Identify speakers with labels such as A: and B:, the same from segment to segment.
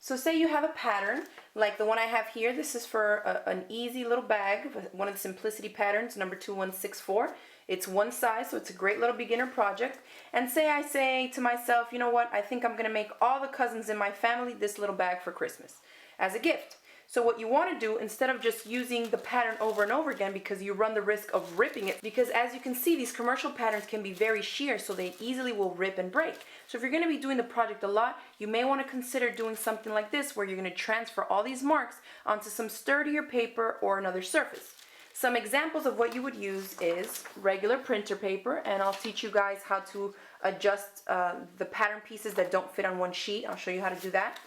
A: So say you have a pattern like the one I have here. This is for an easy little bag, one of the Simplicity patterns, number 2164. It's one size, so it's a great little beginner project. And say I say to myself, you know what, I think I'm going to make all the cousins in my family this little bag for Christmas as a gift. So what you want to do, instead of just using the pattern over and over again, because you run the risk of ripping it, because as you can see, these commercial patterns can be very sheer, so they easily will rip and break. So if you're going to be doing the project a lot, you may want to consider doing something like this, where you're going to transfer all these marks onto some sturdier paper or another surface. Some examples of what you would use is regular printer paper, and I'll teach you guys how to adjust the pattern pieces that don't fit on one sheet. I'll show you how to do that.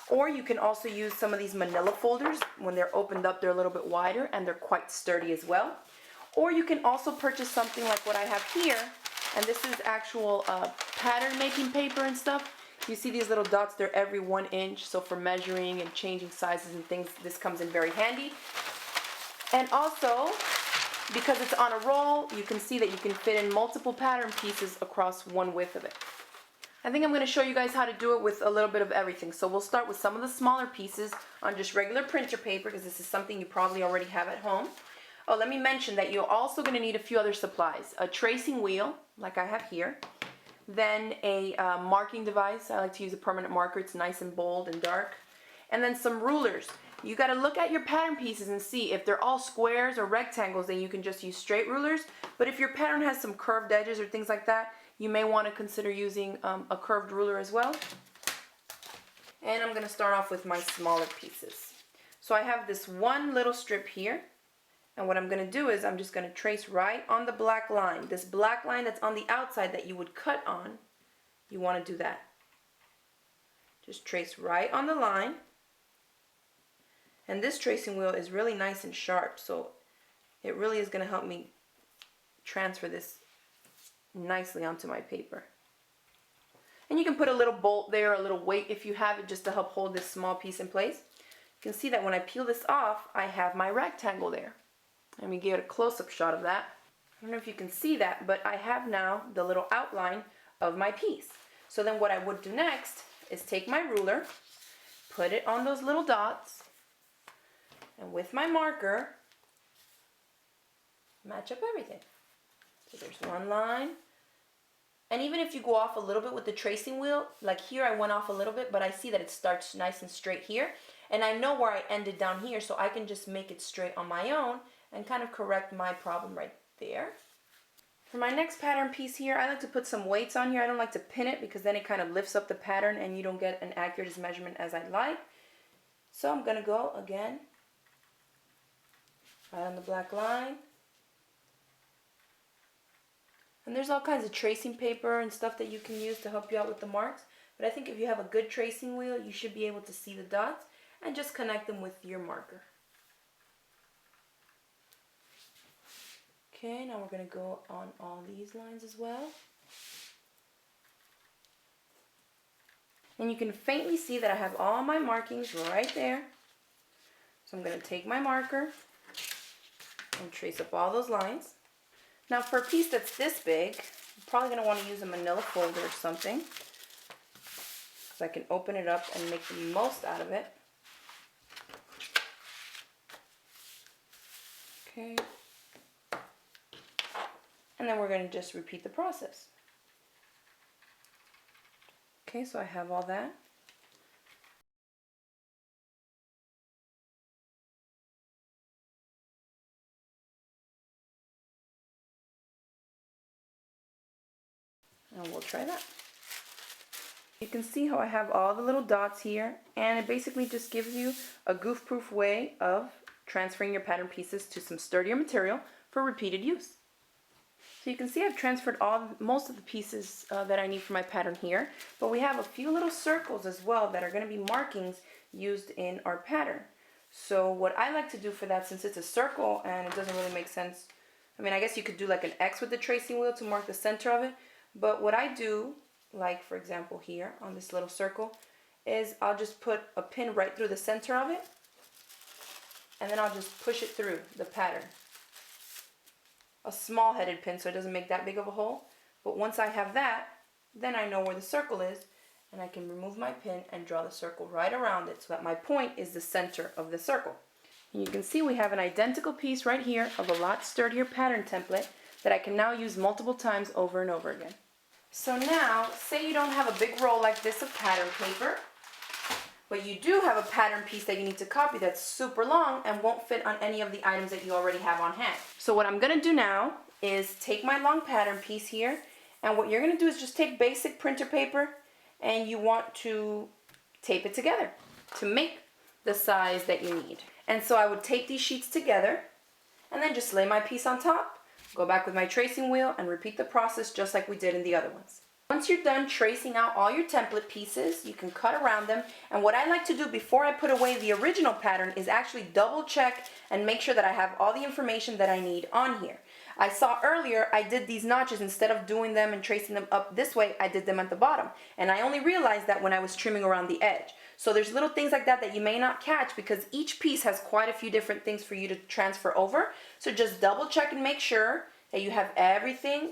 A: Or you can also use some of these manila folders. When they're opened up, they're a little bit wider and they're quite sturdy as well. Or you can also purchase something like what I have here, and this is actual pattern making paper and stuff. You see these little dots, they're every 1 inch, so for measuring and changing sizes and things, this comes in very handy. And also, because it's on a roll, you can see that you can fit in multiple pattern pieces across one width of it. I think I'm going to show you guys how to do it with a little bit of everything. So we'll start with some of the smaller pieces on just regular printer paper, because this is something you probably already have at home. Oh, let me mention that you're also going to need a few other supplies. A tracing wheel, like I have here. Then a marking device. I like to use a permanent marker. It's nice and bold and dark. And then some rulers. You got to look at your pattern pieces and see if they're all squares or rectangles, then you can just use straight rulers. But if your pattern has some curved edges or things like that, you may want to consider using a curved ruler as well. And I'm going to start off with my smaller pieces. So I have this one little strip here. And what I'm going to do is I'm just going to trace right on the black line. This black line that's on the outside that you would cut on, you want to do that. Just trace right on the line. And this tracing wheel is really nice and sharp, so it really is going to help me transfer this nicely onto my paper. And you can put a little bolt there, a little weight if you have it, just to help hold this small piece in place. You can see that when I peel this off, I have my rectangle there. Let me give it a close-up shot of that. I don't know if you can see that, but I have now the little outline of my piece. So then what I would do next is take my ruler, put it on those little dots, and with my marker, match up everything. So there's one line. And even if you go off a little bit with the tracing wheel, like here I went off a little bit, but I see that it starts nice and straight here. And I know where I ended down here, so I can just make it straight on my own and kind of correct my problem right there. For my next pattern piece here, I like to put some weights on here. I don't like to pin it because then it kind of lifts up the pattern and you don't get an accurate measurement as I'd like. So I'm going to go again right on the black line. And there's all kinds of tracing paper and stuff that you can use to help you out with the marks. But I think if you have a good tracing wheel, you should be able to see the dots and just connect them with your marker. Okay, now we're going to go on all these lines as well. And you can faintly see that I have all my markings right there. So I'm going to take my marker and trace up all those lines. Now for a piece that's this big, I'm probably going to want to use a manila folder or something, so I can open it up and make the most out of it. Okay. And then we're going to just repeat the process. Okay, so I have all that. And we'll try that. You can see how I have all the little dots here, and it basically just gives you a goof-proof way of transferring your pattern pieces to some sturdier material for repeated use. So you can see I've transferred most of the pieces that I need for my pattern here, but we have a few little circles as well that are going to be markings used in our pattern. So what I like to do for that, since it's a circle and it doesn't really make sense, I mean, I guess you could do like an X with the tracing wheel to mark the center of it, but what I do, like for example here on this little circle, is I'll just put a pin right through the center of it, and then I'll just push it through the pattern. A small headed pin so it doesn't make that big of a hole, but once I have that, then I know where the circle is, and I can remove my pin and draw the circle right around it so that my point is the center of the circle. And you can see we have an identical piece right here of a lot sturdier pattern template that I can now use multiple times over and over again. So now, say you don't have a big roll like this of pattern paper, but you do have a pattern piece that you need to copy that's super long and won't fit on any of the items that you already have on hand. So what I'm going to do now is take my long pattern piece here, and what you're going to do is just take basic printer paper and you want to tape it together to make the size that you need. And so I would tape these sheets together and then just lay my piece on top, go back with my tracing wheel and repeat the process just like we did in the other ones. Once you're done tracing out all your template pieces, you can cut around them. And what I like to do before I put away the original pattern is actually double check and make sure that I have all the information that I need on here. I saw earlier I did these notches, instead of doing them and tracing them up this way, I did them at the bottom. And I only realized that when I was trimming around the edge. So there's little things like that that you may not catch because each piece has quite a few different things for you to transfer over. So just double check and make sure that you have everything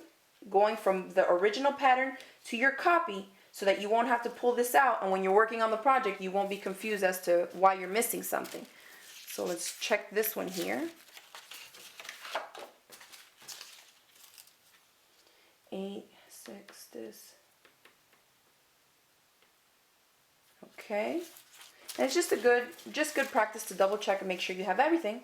A: going from the original pattern to your copy so that you won't have to pull this out, and when you're working on the project you won't be confused as to why you're missing something. So let's check this one here. 8, 6, this. Okay. And it's just good practice to double check and make sure you have everything.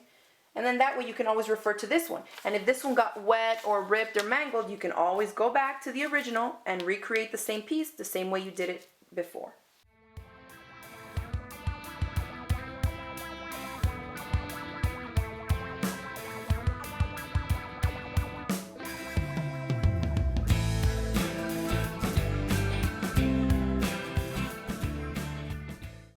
A: And then that way you can always refer to this one. And if this one got wet or ripped or mangled, you can always go back to the original and recreate the same piece the same way you did it before.